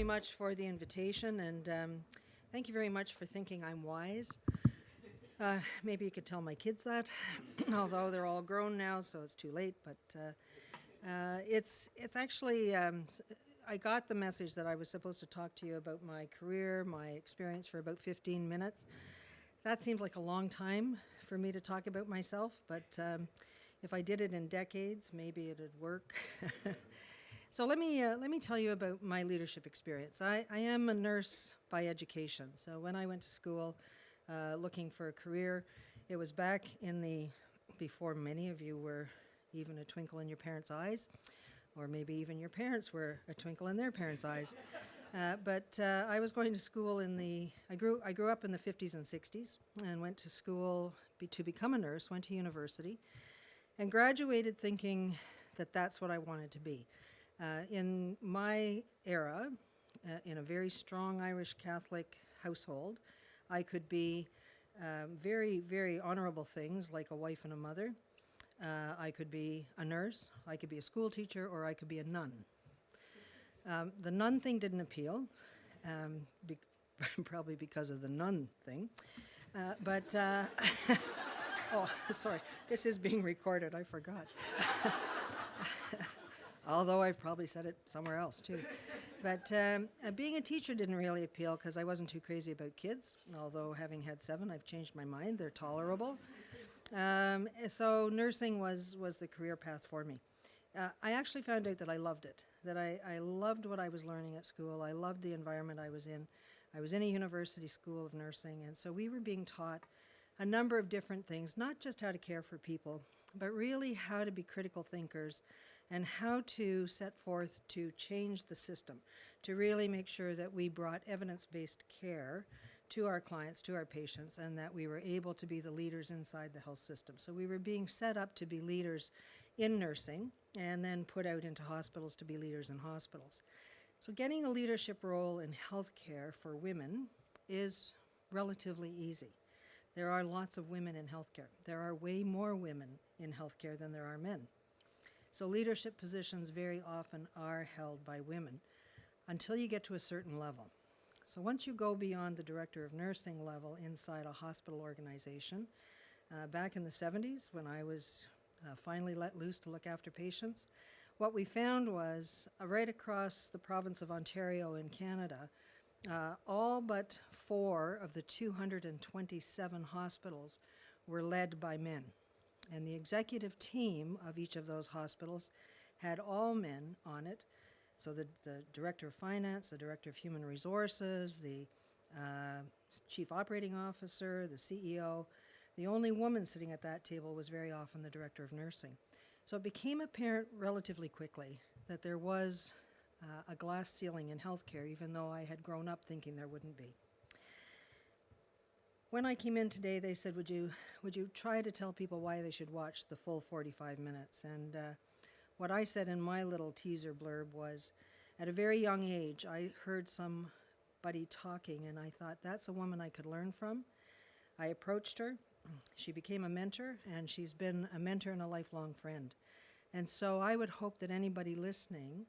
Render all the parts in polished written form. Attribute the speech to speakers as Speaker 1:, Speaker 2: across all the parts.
Speaker 1: very much for the invitation, and thank you very much for thinking I'm wise. Maybe you could tell my kids that, although they're all grown now, so it's too late. But it's actually, I got the message that I was supposed to talk to you about my career, my experience for about 15 minutes. That seems like a long time for me to talk about myself, but if I did it in decades, maybe it'd work. So let me tell you about my leadership experience. I am a nurse by education. So when I went to school looking for a career, it was back before many of you were even a twinkle in your parents' eyes, or maybe even your parents were a twinkle in their parents' eyes. But I was going to school I grew up in the 50s and 60s and went to school to become a nurse, went to university, and graduated thinking that that's what I wanted to be. In my era, in a very strong Irish Catholic household, I could be very, very honorable things like a wife and a mother. I could be a nurse, I could be a school teacher, or I could be a nun. The nun thing didn't appeal, probably because of the nun thing. Oh, sorry, this is being recorded, I forgot. Although I've probably said it somewhere else too. But being a teacher didn't really appeal because I wasn't too crazy about kids, although having had 7, I've changed my mind, they're tolerable. So nursing was the career path for me. I actually found out that I loved it, that I loved what I was learning at school. I loved the environment I was in. I was in a university school of nursing, and so we were being taught a number of different things, not just how to care for people, but really how to be critical thinkers and how to set forth to change the system, to really make sure that we brought evidence-based care to our clients, to our patients, and that we were able to be the leaders inside the health system. So we were being set up to be leaders in nursing and then put out into hospitals to be leaders in hospitals. So getting a leadership role in healthcare for women is relatively easy. There are lots of women in healthcare. There are way more women in healthcare than there are men. So leadership positions very often are held by women until you get to a certain level. So once you go beyond the director of nursing level inside a hospital organization, back in the 70s when I was finally let loose to look after patients, what we found was right across the province of Ontario in Canada, all but 4 of the 227 hospitals were led by men. And the executive team of each of those hospitals had all men on it. So the director of finance, the director of human resources, the chief operating officer, the CEO. The only woman sitting at that table was very often the director of nursing. So it became apparent relatively quickly that there was a glass ceiling in healthcare, even though I had grown up thinking there wouldn't be. When I came in today, they said, would you try to tell people why they should watch the full 45 minutes? And what I said in my little teaser blurb was, at a very young age, I heard somebody talking, and I thought, that's a woman I could learn from. I approached her. She became a mentor, and she's been a mentor and a lifelong friend. And so I would hope that anybody listening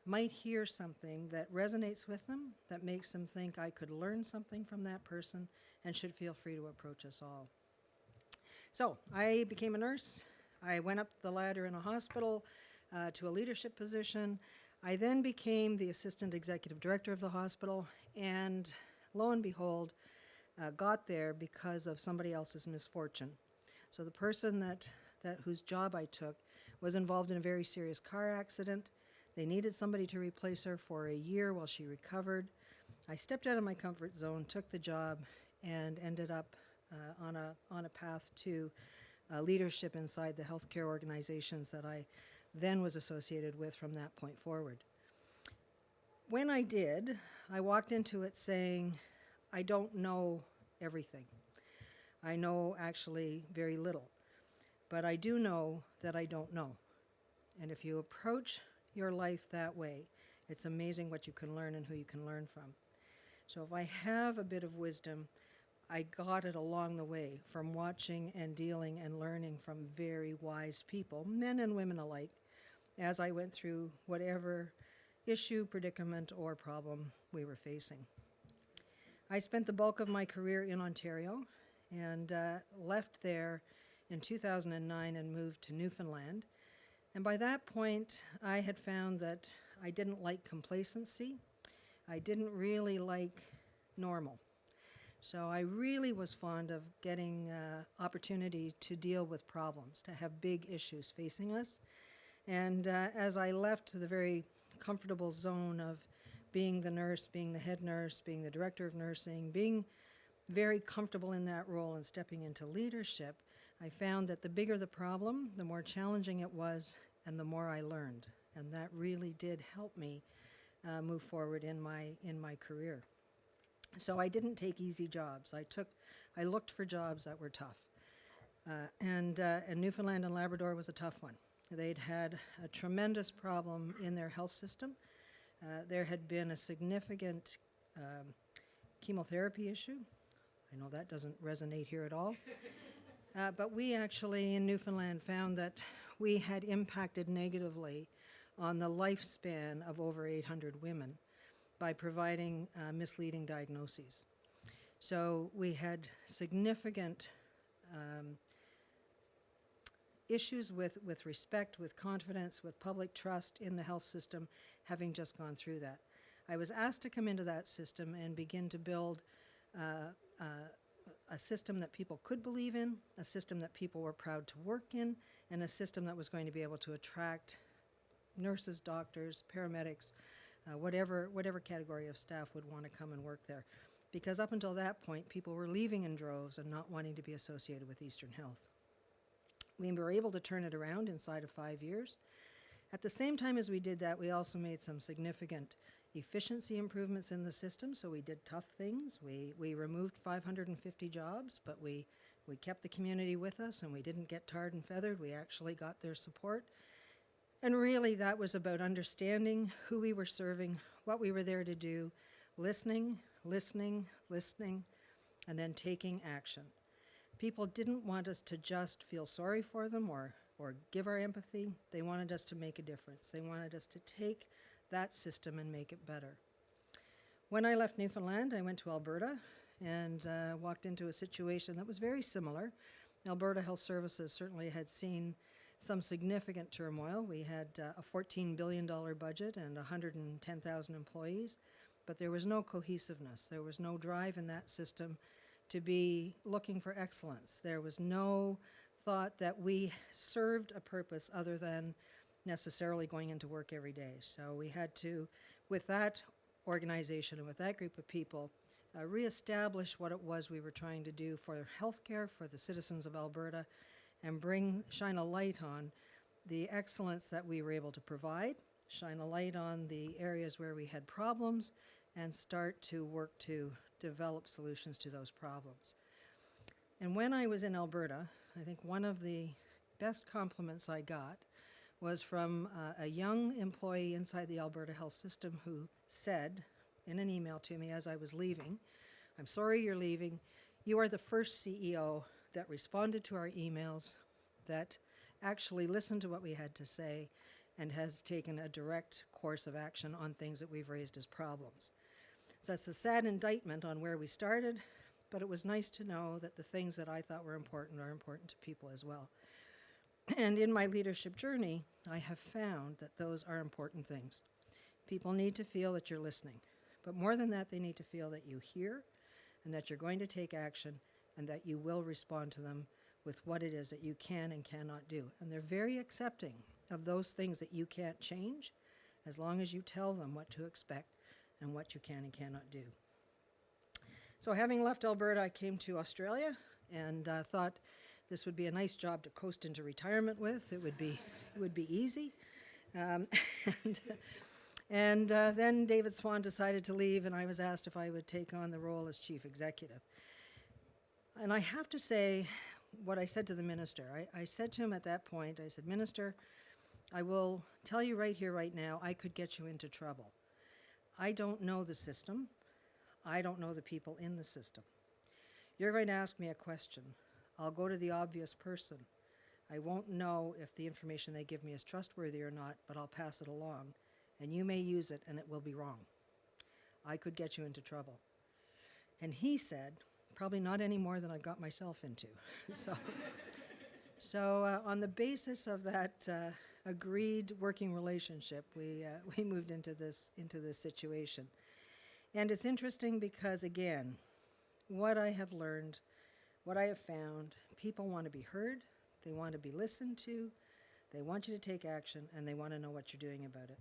Speaker 1: might hear something that resonates with them, that makes them think I could learn something from that person, and should feel free to approach us all. So I became a nurse. I went up the ladder in a hospital to a leadership position. I then became the assistant executive director of the hospital, and lo and behold, got there because of somebody else's misfortune. So the person whose job I took was involved in a very serious car accident. They needed somebody to replace her for a year while she recovered. I stepped out of my comfort zone, took the job, and ended up on a path to leadership inside the healthcare organizations that I then was associated with from that point forward. When I did, I walked into it saying, I don't know everything. I know actually very little, but I do know that I don't know. And if you approach your life that way, it's amazing what you can learn and who you can learn from. So if I have a bit of wisdom, I got it along the way from watching and dealing and learning from very wise people, men and women alike, as I went through whatever issue, predicament, or problem we were facing. I spent the bulk of my career in Ontario and left there in 2009 and moved to Newfoundland. And by that point, I had found that I didn't like complacency. I didn't really like normal. So I really was fond of getting opportunity to deal with problems, to have big issues facing us. And as I left the very comfortable zone of being the nurse, being the head nurse, being the director of nursing, being very comfortable in that role and stepping into leadership, I found that the bigger the problem, the more challenging it was, and the more I learned. And that really did help me move forward in my career. So I didn't take easy jobs. I looked for jobs that were tough. And Newfoundland and Labrador was a tough one. They'd had a tremendous problem in their health system. There had been a significant chemotherapy issue. I know that doesn't resonate here at all. But we actually in Newfoundland found that we had impacted negatively on the lifespan of over 800 women by providing misleading diagnoses. So we had significant issues with respect, with confidence, with public trust in the health system, having just gone through that. I was asked to come into that system and begin to build a system that people could believe in, a system that people were proud to work in, and a system that was going to be able to attract nurses, doctors, paramedics, whatever category of staff would want to come and work there. Because up until that point, people were leaving in droves and not wanting to be associated with Eastern Health. We were able to turn it around inside of 5 years. At the same time as we did that, we also made some significant efficiency improvements in the system, so we did tough things. We removed 550 jobs, but we kept the community with us, and we didn't get tarred and feathered. We actually got their support. And really, that was about understanding who we were serving, what we were there to do, listening, and then taking action. People didn't want us to just feel sorry for them or give our empathy. They wanted us to make a difference. They wanted us to take that system and make it better. When I left Newfoundland, I went to Alberta and walked into a situation that was very similar. Alberta Health Services certainly had seen some significant turmoil. We had a $14 billion budget and 110,000 employees, but there was no cohesiveness. There was no drive in that system to be looking for excellence. There was no thought that we served a purpose other than necessarily going into work every day. So we had to, with that organization and with that group of people, reestablish what it was we were trying to do for healthcare, for the citizens of Alberta, and shine a light on the excellence that we were able to provide, shine a light on the areas where we had problems, and start to work to develop solutions to those problems. And when I was in Alberta, I think one of the best compliments I got was from a young employee inside the Alberta Health System who said in an email to me as I was leaving, "I'm sorry you're leaving. You are the first CEO that responded to our emails, that actually listened to what we had to say, and has taken a direct course of action on things that we've raised as problems." So that's a sad indictment on where we started, but it was nice to know that the things that I thought were important are important to people as well. And in my leadership journey, I have found that those are important things. People need to feel that you're listening, but more than that, they need to feel that you hear and that you're going to take action and that you will respond to them with what it is that you can and cannot do. And they're very accepting of those things that you can't change, as long as you tell them what to expect and what you can and cannot do. So having left Alberta, I came to Australia and thought this would be a nice job to coast into retirement with. It would be easy. And then David Swan decided to leave, and I was asked if I would take on the role as chief executive. And I have to say what I said to the minister. I said to him at that point, I said, "Minister, I will tell you right here, right now, I could get you into trouble. I don't know the system. I don't know the people in the system. You're going to ask me a question. I'll go to the obvious person. I won't know if the information they give me is trustworthy or not, but I'll pass it along. and you may use it and it will be wrong. I could get you into trouble. And he said, probably not any more than I've got myself into. So on the basis of that agreed working relationship, we moved into this situation. And it's interesting because, again, what I have learned, what I have found, people want to be heard, they want to be listened to, they want you to take action, and they want to know what you're doing about it.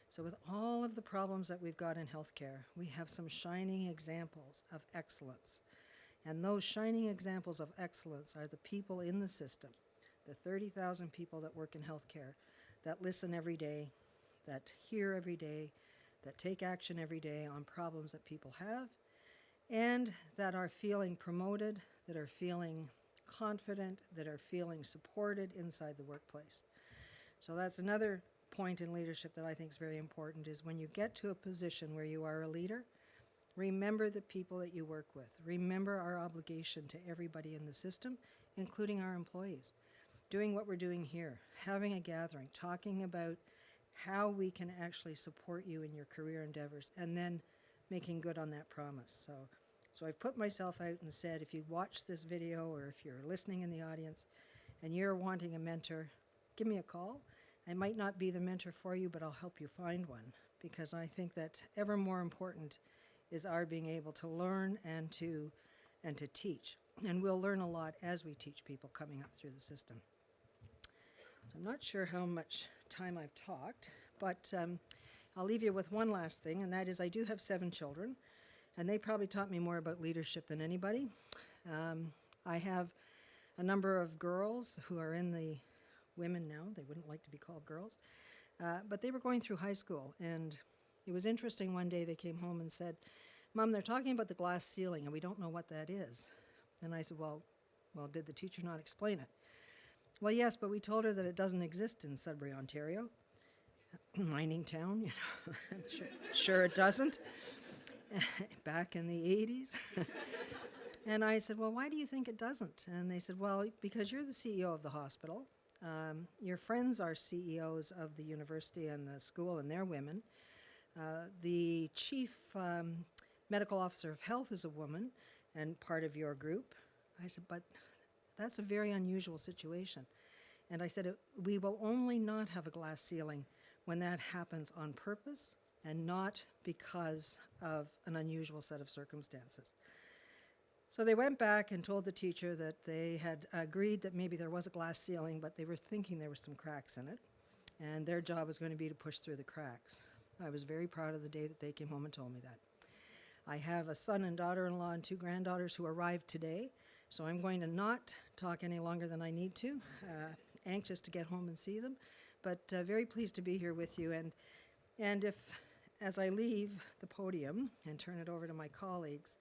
Speaker 1: So with all of the problems that we've got in healthcare, we have some shining examples of excellence. And those shining examples of excellence are the people in the system, the 30,000 people that work in healthcare, that listen every day, that hear every day, that take action every day on problems that people have, and that are feeling promoted, that are feeling confident, that are feeling supported inside the workplace. So that's another point in leadership that I think is very important, is when you get to a position where you are a leader, remember the people that you work with. Remember our obligation to everybody in the system, including our employees. Doing what we're doing here, having a gathering, talking about how we can actually support you in your career endeavors, and then making good on that promise. So I've put myself out and said, if you watch this video or if you're listening in the audience and you're wanting a mentor, give me a call. I might not be the mentor for you, but I'll help you find one, because I think that ever more important is our being able to learn and to teach. And we'll learn a lot as we teach people coming up through the system. So I'm not sure how much time I've talked, but I'll leave you with one last thing, and that is I do have 7 children, and they probably taught me more about leadership than anybody. I have a number of girls who are in the women now. They wouldn't like to be called girls, but they were going through high school, and it was interesting. One day they came home and said, "Mom, they're talking about the glass ceiling, and we don't know what that is." And I said, well, did the teacher not explain it? Well, yes, but we told her that it doesn't exist in Sudbury, Ontario. Mining town, you know. Sure it doesn't. Back in the 80s. And I said, well, why do you think it doesn't? And they said, well, because you're the CEO of the hospital. Your friends are CEOs of the university and the school, and they're women. The chief medical officer of health is a woman and part of your group. I said, but that's a very unusual situation. And I said, we will only not have a glass ceiling when that happens on purpose and not because of an unusual set of circumstances. So they went back and told the teacher that they had agreed that maybe there was a glass ceiling, but they were thinking there were some cracks in it, and their job was going to be to push through the cracks. I was very proud of the day that they came home and told me that. I have a son and daughter-in-law and 2 granddaughters who arrived today, so I'm going to not talk any longer than I need to. Anxious to get home and see them, but very pleased to be here with you. And if, as I leave the podium and turn it over to my colleagues,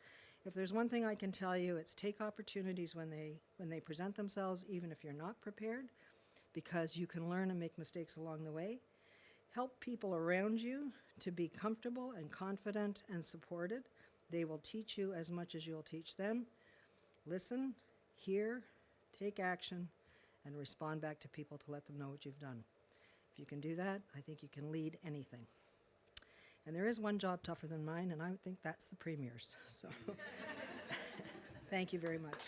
Speaker 1: if there's one thing I can tell you, it's take opportunities when they present themselves, even if you're not prepared, because you can learn and make mistakes along the way. Help people around you to be comfortable and confident and supported. They will teach you as much as you'll teach them. Listen, hear, take action, and respond back to people to let them know what you've done. If you can do that, I think you can lead anything. And there is one job tougher than mine, and I think that's the Premier's. So thank you very much.